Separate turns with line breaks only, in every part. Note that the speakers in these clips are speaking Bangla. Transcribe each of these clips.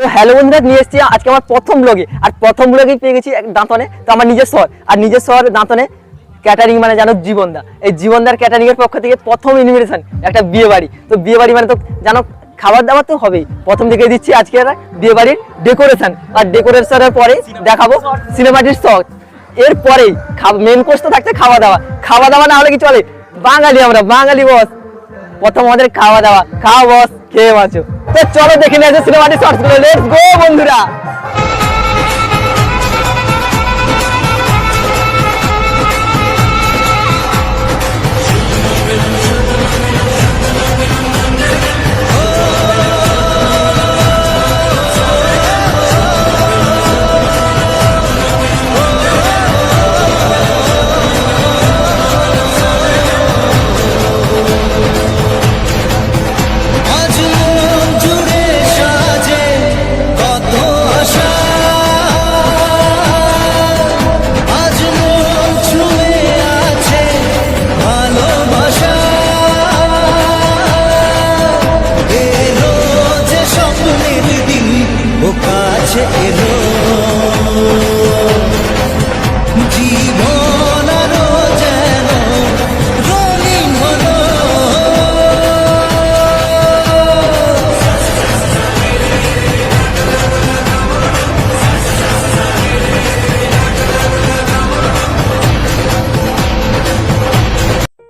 তো হ্যালো বন্ধুরা, নিয়ে এসেছি আজকে আমার প্রথম ব্লগে। আর প্রথম ব্লগেই পেয়ে গেছি দাঁতনে, তো আমার নিজের শহর, আর নিজের শহর দাঁতনে ক্যাটারিং মানে জানো জীবনদা। এই জীবনদার ক্যাটারিং এর পক্ষ থেকে প্রথম ইনভিটেশন একটা বিয়ে বাড়ি। তো বিয়ে বাড়ি মানে তো জানো খাবার দাবার তো হবেই। প্রথম দিকে দিচ্ছি আজকে বিয়ে বাড়ির ডেকোরেশন, আর ডেকোরেশনের পরে দেখাবো সিনেমাটির শট। এরপরেই মেন কোর্স তো থাকছে খাওয়া দাওয়া। খাওয়া দাওয়া না হলে কি চলে? বাঙালি আমরা, বাঙালি বস। প্রথম আমাদের খাওয়া দাওয়া, খাওয়া বস, খেয়ে বাঁচো। তো চলো দেখে নিয়ে আসো সিনেমাটিক শর্টস গুলো। লেটস গো বন্ধুরা।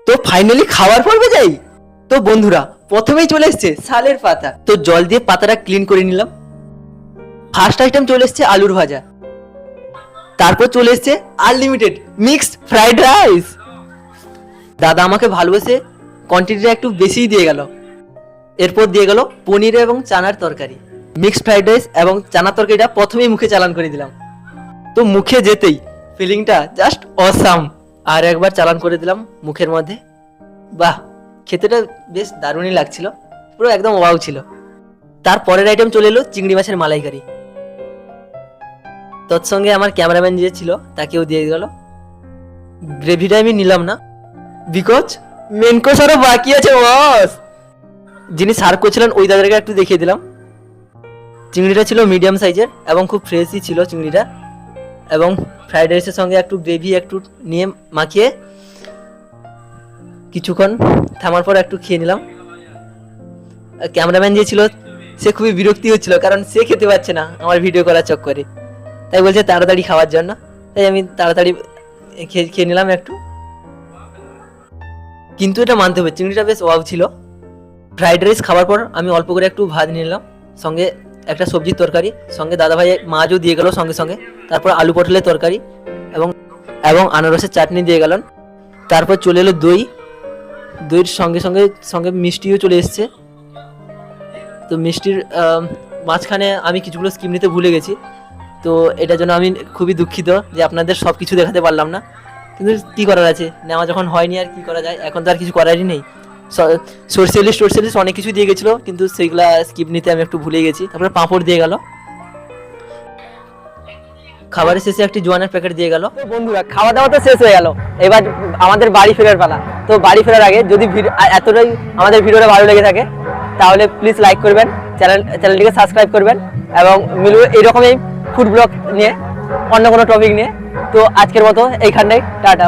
তো ফাইনালি খাওয়ার পর্বে যাই। তো বন্ধুরা প্রথমেই চলে এসছে শালের পাতা। তো জল দিয়ে পাতাটা ক্লিন করে নিলাম। ফার্স্ট আইটেম চলে এসছে আলুর ভাজা। তারপর চলে এসছে আনলিমিটেড মিক্সড ফ্রাইড রাইস। দাদা আমাকে ভালোবেসে কোয়ান্টিটিটা একটু বেশিই দিয়ে গেল। এরপর দিয়ে গেল পনির এবং চানার তরকারি। মিক্সড ফ্রাইড রাইস এবং চানার তরকারিটা প্রথমেই মুখে চালান করে দিলাম। তো মুখে যেতেই ফিলিংটা জাস্ট অসাম। আর একবার চালান করে দিলাম মুখের মধ্যে। বাহ, খেতেটা বেশ দারুণই লাগছিল, পুরো একদম ওয়াও ছিল। তারপরের আইটেম চলে এলো চিংড়ি মাছের মালাইকারি। তৎসঙ্গে আমার ক্যামেরাম্যান যে ছিল তাকেও দিয়ে গেল। গ্রেভিটা আমি নিলাম না, বিকজ মেন কোর্স আরো বাকি আছে বস। যিনি সার্ভ করছিলেন ওই দাদাকে একটু দেখিয়ে দিলাম। চিংড়িটা ছিল মিডিয়াম সাইজের এবং খুব ফ্রেশই ছিল চিংড়িটা। এবং ফ্রাইড রাইসের সঙ্গে একটু গ্রেভি একটু নিয়ে মাখিয়ে কিছুক্ষণ থামার পর একটু খেয়ে নিলাম। ক্যামেরাম্যান যে ছিল সে খুবই বিরক্তি হচ্ছিল, কারণ সে খেতে পারছে না আমার ভিডিও করার চক্করে। তাই বলছে তাড়াতাড়ি খাওয়ার জন্য। তাই আমি তাড়াতাড়ি খেয়ে নিলাম একটু। কিন্তু এটা মানতে হবে চিংড়িটা বেশ ওয়াও ছিল। ফ্রাইড রাইস খাওয়ার পর আমি অল্প করে একটু ভাত নিলাম, সঙ্গে একটা সবজির তরকারি, সঙ্গে দাদাভাই মাছও দিয়ে গেল সঙ্গে সঙ্গে। তারপর আলু পটলের তরকারি এবং আনারসের চাটনি দিয়ে গেলেন। তারপর চলে এলো দইয়ের সঙ্গে সঙ্গে সঙ্গে মিষ্টিও চলে এসছে। তো মিষ্টির মাঝখানে আমি কিছুগুলো স্কিম নিতে ভুলে গেছি। তো এটার জন্য আমি খুবই দুঃখিত যে আপনাদের সব কিছু দেখাতে পারলাম না। কিন্তু কী করার আছে, নেওয়া যখন হয়নি আর কি করা যায়, এখন তো আর কিছু করারই নেই। সরষে ইলিশ অনেক কিছু দিয়ে গেছিলো, কিন্তু সেইগুলা স্কিপ নিতে আমি একটু ভুলে গেছি। তারপরে পাঁপড় দিয়ে গেল। খাবারের শেষে একটি জোয়ানের প্যাকেট দিয়ে গেল। বন্ধুরা খাওয়া দাওয়া তো শেষ হয়ে গেল, এবার আমাদের বাড়ি ফেরার পালা। তো বাড়ি ফেরার আগে যদি এতটাই আমাদের ভিডিওটা ভালো লেগে থাকে তাহলে প্লিজ লাইক করবেন, চ্যানেলটিকে সাবস্ক্রাইব করবেন এবং মিলবে এইরকমই ফুড ব্লগ নিয়ে, অন্য কোনো টপিক নিয়ে। তো আজকের মতো এইখানটাই টাটা।